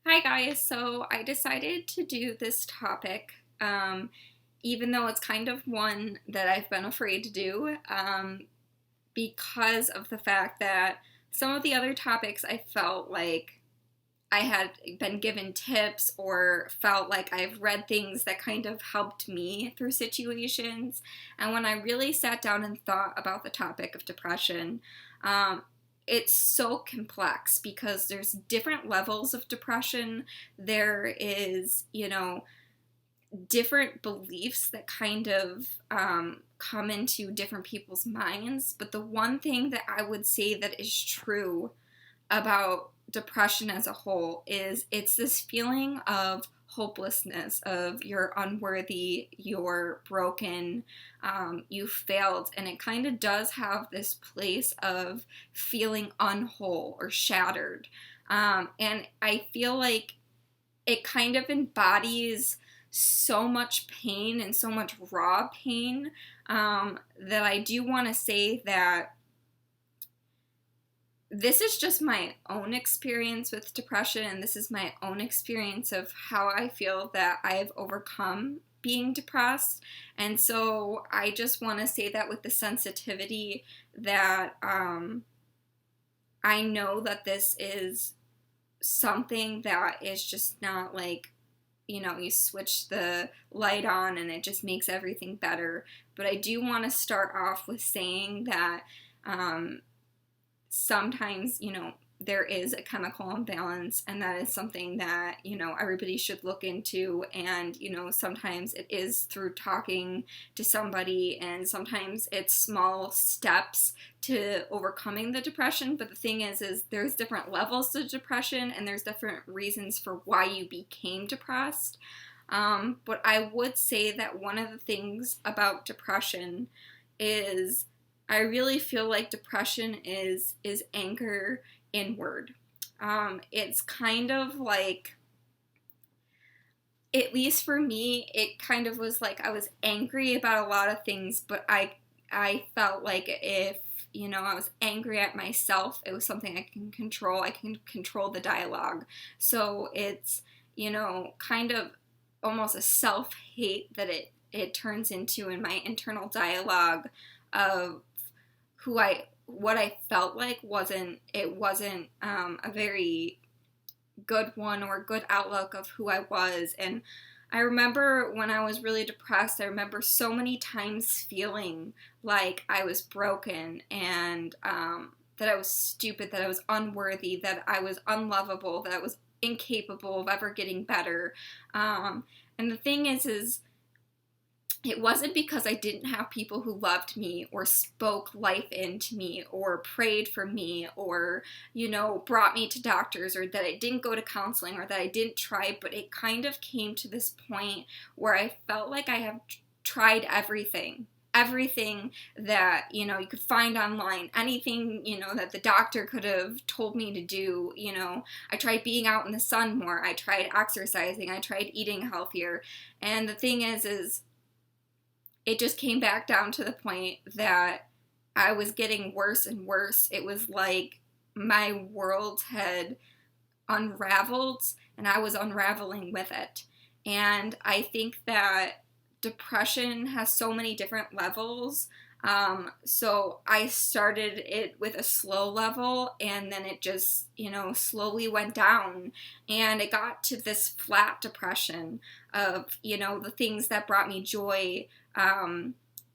Hi guys, so I decided to do this topic, even though it's kind of one that I've been afraid to do, because of the fact that some of the other topics I felt like I had been given tips or felt like I've read things that kind of helped me through situations. And when I really sat down and thought about the topic of depression, um, it's so complex because there's different levels of depression. There is, different beliefs that kind of come into different people's minds. But the one thing that I would say that is true about depression as a whole is it's this feeling of hopelessness, of you're unworthy, you're broken, you failed, and it kind of does have this place of feeling unwhole or shattered. And I feel like it kind of embodies so much pain and so much raw pain, that I do want to say that this is just my own experience with depression, and this is my own experience of how I feel that I've overcome being depressed. And so I just want to say that with the sensitivity that I know that this is something that is just not like, you switch the light on and it just makes everything better. But I do want to start off with saying that sometimes, there is a chemical imbalance, and that is something that, everybody should look into. And, sometimes it is through talking to somebody, and sometimes it's small steps to overcoming the depression. But the thing is there's different levels to depression, and there's different reasons for why you became depressed. But I would say that one of the things about depression is I really feel like depression is anger inward. It's kind of like, at least for me, it kind of was like I was angry about a lot of things, but I felt like if I was angry at myself, it was something I can control. I can control the dialogue. So it's kind of almost a self hate that it turns into in my internal dialogue of what I felt like wasn't a very good one or a good outlook of who I was. And I remember when I was really depressed, I remember so many times feeling like I was broken, and that I was stupid, that I was unworthy, that I was unlovable, that I was incapable of ever getting better. And the thing is it wasn't because I didn't have people who loved me or spoke life into me or prayed for me or, brought me to doctors, or that I didn't go to counseling, or that I didn't try, but it kind of came to this point where I felt like I have tried everything. Everything that, you could find online, anything, that the doctor could have told me to do. I tried being out in the sun more. I tried exercising. I tried eating healthier. And the thing is it just came back down to the point that I was getting worse and worse. It was like my world had unraveled and I was unraveling with it. And I think that depression has so many different levels. So I started it with a slow level, and then it just, slowly went down, and it got to this flat depression of, the things that brought me joy,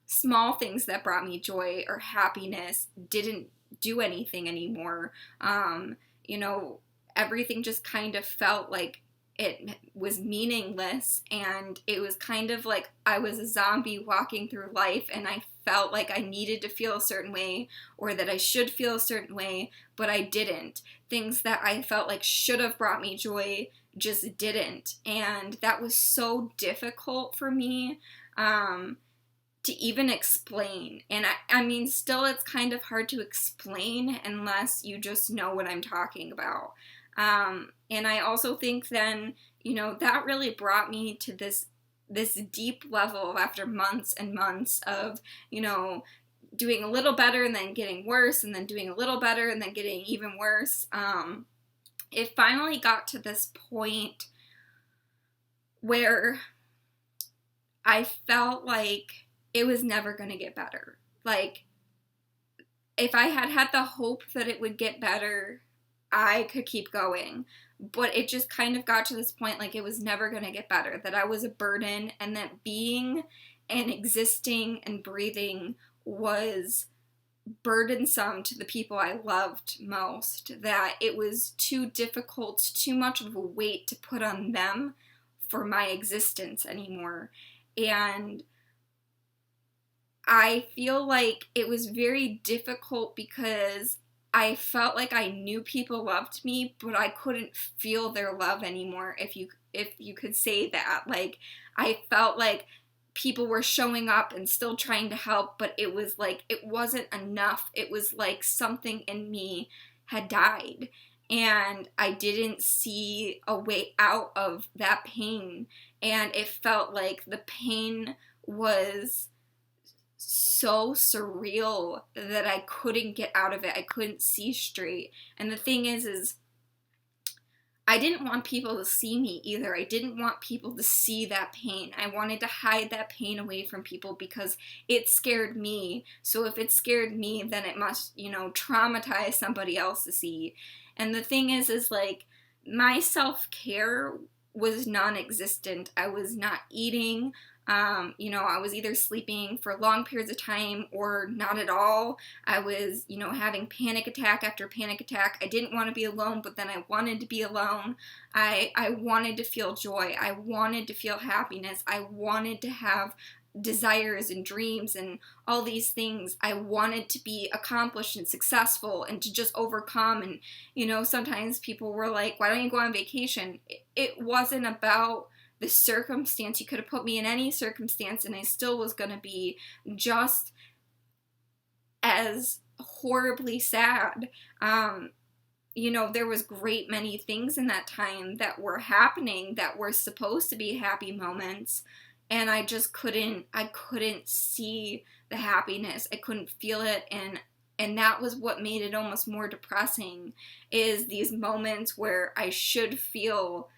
small things that brought me joy or happiness didn't do anything anymore. You know, Everything just kind of felt like it was meaningless, and it was kind of like I was a zombie walking through life, and I felt like I needed to feel a certain way, or that I should feel a certain way, but I didn't. Things that I felt like should have brought me joy just didn't, and that was so difficult for me to even explain. And I mean, still, it's kind of hard to explain unless you just know what I'm talking about. And I also think then, that really brought me to this deep level after months and months of, doing a little better and then getting worse, and then doing a little better and then getting even worse. it finally got to this point where I felt like it was never going to get better. Like, if I had had the hope that it would get better, I could keep going. But it just kind of got to this point like it was never going to get better, that I was a burden, and that being and existing and breathing was burdensome to the people I loved most, that it was too difficult, too much of a weight to put on them for my existence anymore. And I feel like it was very difficult because I felt like I knew people loved me, but I couldn't feel their love anymore, if you could say that. Like, I felt like people were showing up and still trying to help, but it was like it wasn't enough. It was like something in me had died, and I didn't see a way out of that pain, and it felt like the pain was so surreal that I couldn't get out of it. I couldn't see straight. And the thing is I didn't want people to see me either. I didn't want people to see that pain. I wanted to hide that pain away from people because it scared me. So if it scared me, then it must, traumatize somebody else to see. And the thing is like, my self-care was non-existent. I was not eating. I was either sleeping for long periods of time or not at all. I was, having panic attack after panic attack. I didn't want to be alone, but then I wanted to be alone. I wanted to feel joy. I wanted to feel happiness. I wanted to have desires and dreams and all these things. I wanted to be accomplished and successful and to just overcome. And, sometimes people were like, why don't you go on vacation? It wasn't about the circumstance. You could have put me in any circumstance and I still was going to be just as horribly sad. There was great many things in that time that were happening that were supposed to be happy moments, and I just couldn't see the happiness. I couldn't feel it, and that was what made it almost more depressing, is these moments where I should feel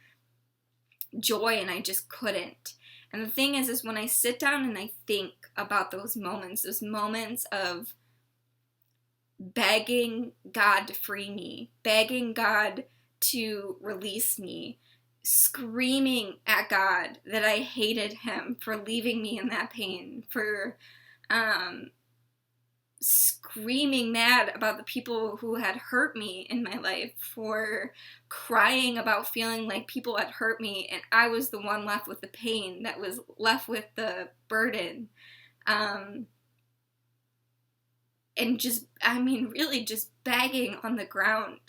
joy and I just couldn't. And the thing is when I sit down and I think about those moments of begging God to free me, begging God to release me, screaming at God that I hated him for leaving me in that pain, for screaming mad about the people who had hurt me in my life, for crying about feeling like people had hurt me and I was the one left with the pain, that was left with the burden. And really just begging on the ground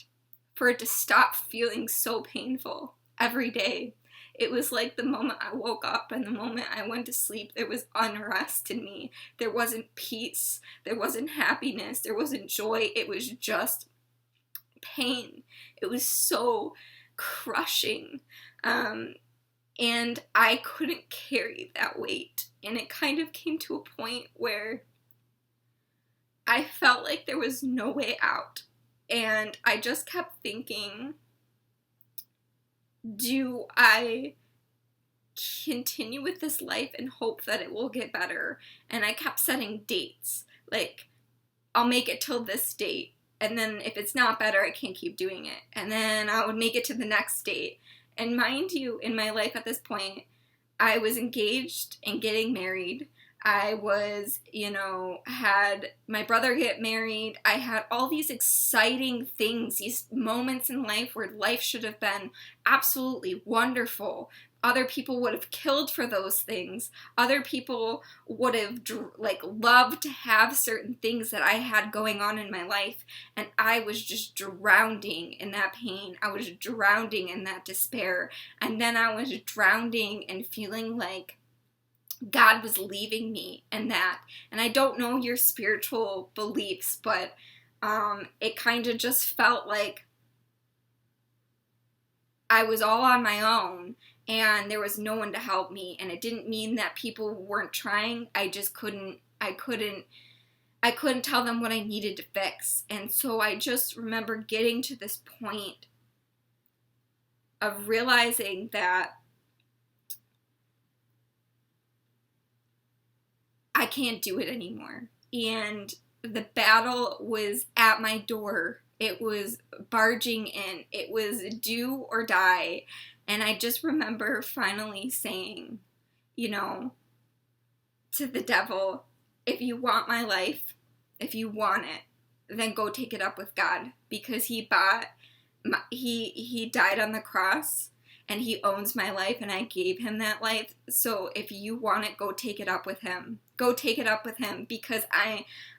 for it to stop feeling so painful every day. It was like the moment I woke up and the moment I went to sleep, there was unrest in me. There wasn't peace. There wasn't happiness. There wasn't joy. It was just pain. It was so crushing. And I couldn't carry that weight. And it kind of came to a point where I felt like there was no way out. And I just kept thinking, do I continue with this life and hope that it will get better? And I kept setting dates, like, I'll make it till this date, and then if it's not better, I can't keep doing it. And then I would make it to the next date. And mind you, in my life at this point, I was engaged and getting married. I was, had my brother get married. I had all these exciting things, these moments in life where life should have been absolutely wonderful. Other people would have killed for those things. Other people would have loved to have certain things that I had going on in my life. And I was just drowning in that pain. I was drowning in that despair. And then I was drowning and feeling like God was leaving me in that. And I don't know your spiritual beliefs, but it kind of just felt like I was all on my own and there was no one to help me. And it didn't mean that people weren't trying. I couldn't tell them what I needed to fix. And so I just remember getting to this point of realizing that I can't do it anymore. And the battle was at my door. It was barging in. It was do or die. And I just remember finally saying, you know, to the devil, if you want my life, if you want it, then go take it up with God, because he died on the cross and he owns my life and I gave him that life. So if you want it, go take it up with him. Go take it up with him, because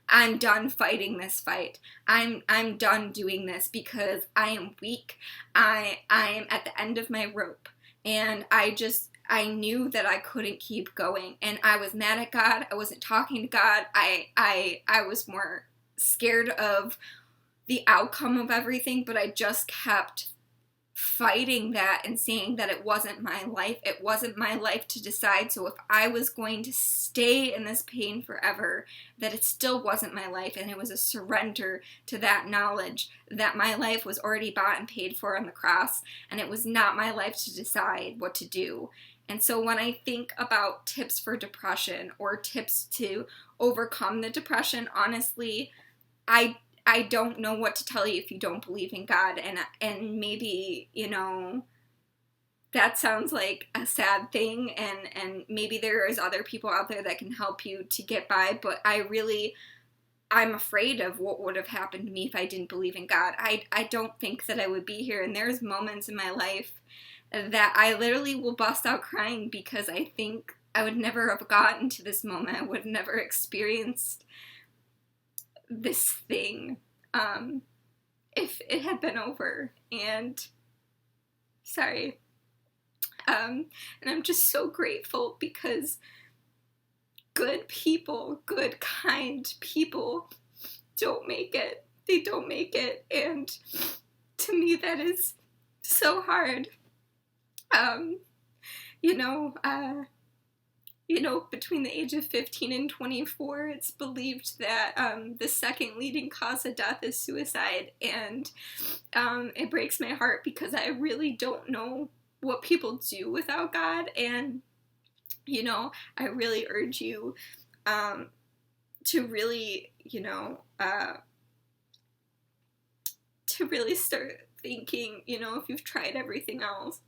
I'm done fighting this fight. I'm done doing this because I am weak. I am at the end of my rope, and I knew that I couldn't keep going, and I was mad at God. I wasn't talking to God. I was more scared of the outcome of everything, but I just kept fighting that and saying that it wasn't my life. It wasn't my life to decide. So if I was going to stay in this pain forever, that it still wasn't my life, and it was a surrender to that knowledge that my life was already bought and paid for on the cross, and it was not my life to decide what to do. And so when I think about tips for depression or tips to overcome the depression, honestly, I don't know what to tell you if you don't believe in God. And maybe, you know, that sounds like a sad thing, and maybe there is other people out there that can help you to get by, but I'm afraid of what would have happened to me if I didn't believe in God. I don't think that I would be here, and there's moments in my life that I literally will bust out crying because I think I would never have gotten to this moment. I would have never experienced this thing if it had been over. And sorry. And I'm just so grateful, because good people, good, kind people don't make it. They don't make it. And to me, that is so hard. Between the age of 15 and 24, it's believed that the second leading cause of death is suicide. And it breaks my heart, because I really don't know what people do without God. And, you know, I really urge you to really, to really start thinking, if you've tried everything else,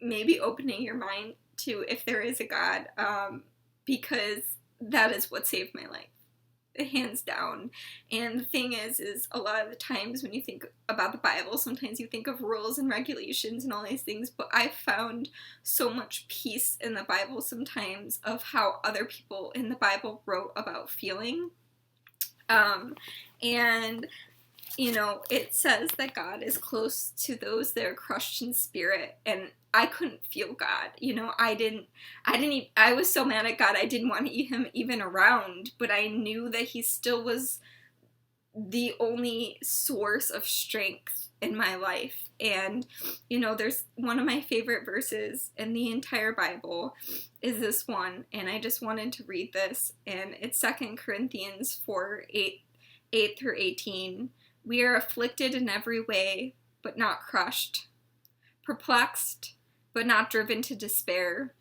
maybe opening your mind to if there is a God, because that is what saved my life, hands down. And the thing is a lot of the times when you think about the Bible, sometimes you think of rules and regulations and all these things, but I found so much peace in the Bible sometimes of how other people in the Bible wrote about feeling. And it says that God is close to those that are crushed in spirit, and I couldn't feel God. I was so mad at God, I didn't want him even around, but I knew that he still was the only source of strength in my life. And, there's one of my favorite verses in the entire Bible is this one, and I just wanted to read this, and it's 2 Corinthians 4:8 through 18. We are afflicted in every way, but not crushed, perplexed, but not driven to despair,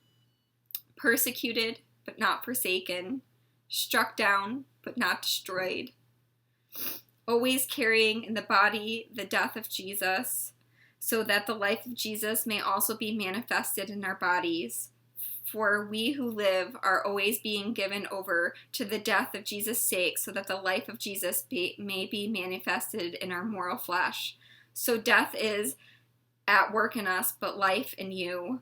persecuted, but not forsaken, struck down, but not destroyed, always carrying in the body the death of Jesus, so that the life of Jesus may also be manifested in our bodies. For we who live are always being given over to the death of Jesus' sake, so that the life of Jesus may be manifested in our mortal flesh. So death is at work in us, but life in you.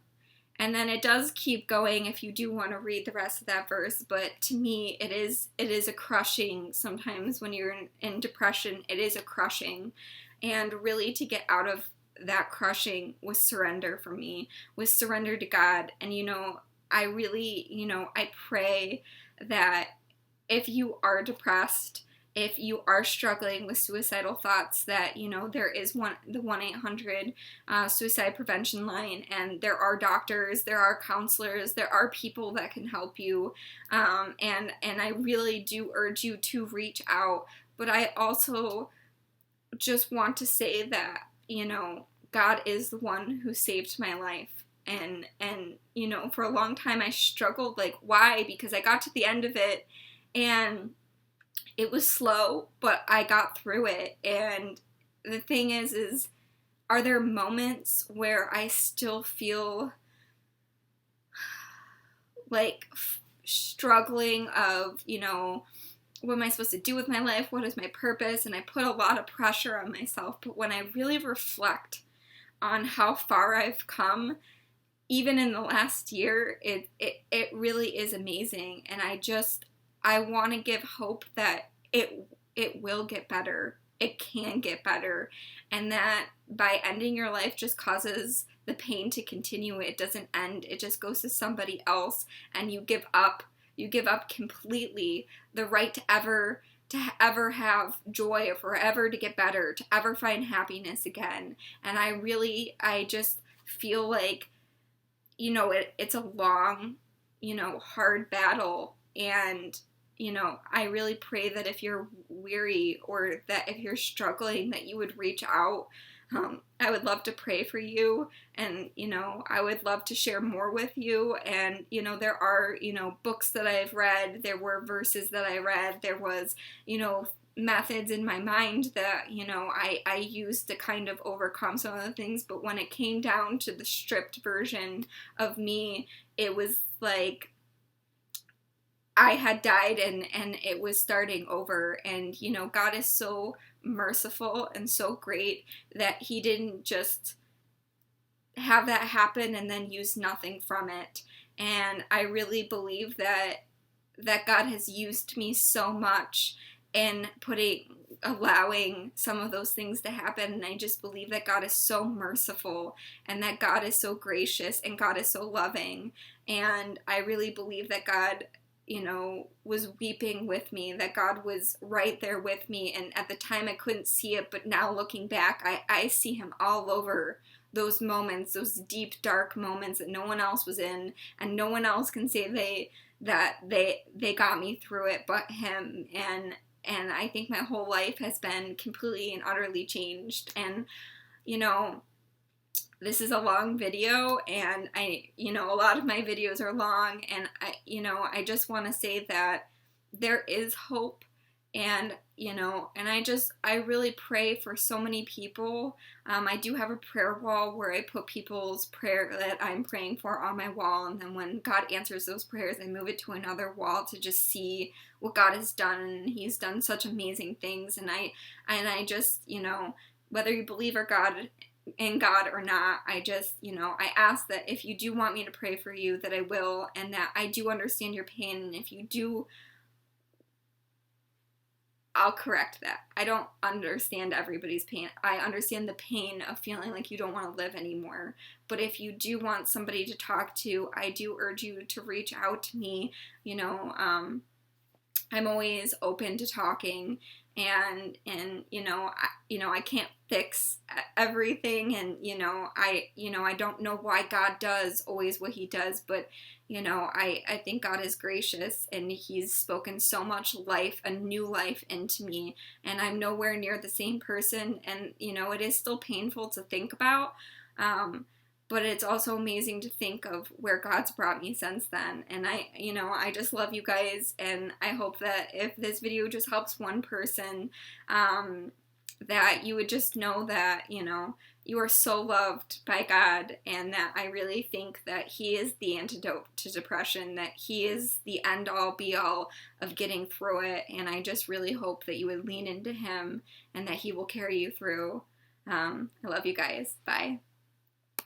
And then it does keep going if you do want to read the rest of that verse, but to me it is a crushing. Sometimes when you're in depression, it is a crushing. And really to get out of that crushing was surrender for me, was surrender to God. And I really, I pray that if you are depressed, if you are struggling with suicidal thoughts, that, there is the 1-800 suicide prevention line, and there are doctors, there are counselors, there are people that can help you, and I really do urge you to reach out. But I also just want to say that, God is the one who saved my life. And you know, for a long time I struggled, like, why? Because I got to the end of it and it was slow, but I got through it. And the thing is are there moments where I still feel like struggling of, you know, what am I supposed to do with my life? What is my purpose? And I put a lot of pressure on myself. But when I really reflect on how far I've come, even in the last year, it really is amazing. And I want to give hope that it will get better. It can get better. And that by ending your life just causes the pain to continue. It doesn't end. It just goes to somebody else, and you give up. You give up completely the right to ever have joy, or forever to get better, to ever find happiness again. And I just feel like, you know, it's a long, you know, hard battle. And, you know, I really pray that if you're weary or that if you're struggling, that you would reach out. I would love to pray for you, and, you know, I would love to share more with you. And, you know, there are, you know, books that I've read, there were verses that I read, there was, you know, methods in my mind that, you know, I used to kind of overcome some of the things. But when it came down to the stripped version of me, it was like I had died and it was starting over. And, you know, God is so merciful and so great that he didn't just have that happen and then use nothing from it. And I really believe that God has used me so much in allowing some of those things to happen. And I just believe that God is so merciful, and that God is so gracious, and God is so loving. And I really believe that God, you know, was weeping with me, that God was right there with me. And at the time I couldn't see it, but now looking back, I see him all over those moments, those deep, dark moments that no one else was in, and no one else can say they got me through it but him. And I think my whole life has been completely and utterly changed. And, you know, this is a long video, and you know, a lot of my videos are long, and you know, I just want to say that there is hope. And, you know, and I really pray for so many people. I do have a prayer wall where I put people's prayer that I'm praying for on my wall, and then when God answers those prayers, I move it to another wall to just see what God has done. And he's done such amazing things. And I just, you know, whether you believe in God or not, I just, you know, I ask that if you do want me to pray for you, that I will, and that I do understand your pain. And if you do, I'll correct that. I don't understand everybody's pain. I understand the pain of feeling like you don't want to live anymore. But if you do want somebody to talk to, I do urge you to reach out to me. You know, I'm always open to talking, and you know, I can't fix everything, and you know, I don't know why God does always what he does, but you know, I think God is gracious, and he's spoken so much life, a new life into me, and I'm nowhere near the same person. And you know, it is still painful to think about, but it's also amazing to think of where God's brought me since then. And I just love you guys, and I hope that if this video just helps one person, that you would just know that, you know, you are so loved by God, and that I really think that he is the antidote to depression, that he is the end all be all of getting through it. And I just really hope that you would lean into him, and that he will carry you through. I love you guys. Bye.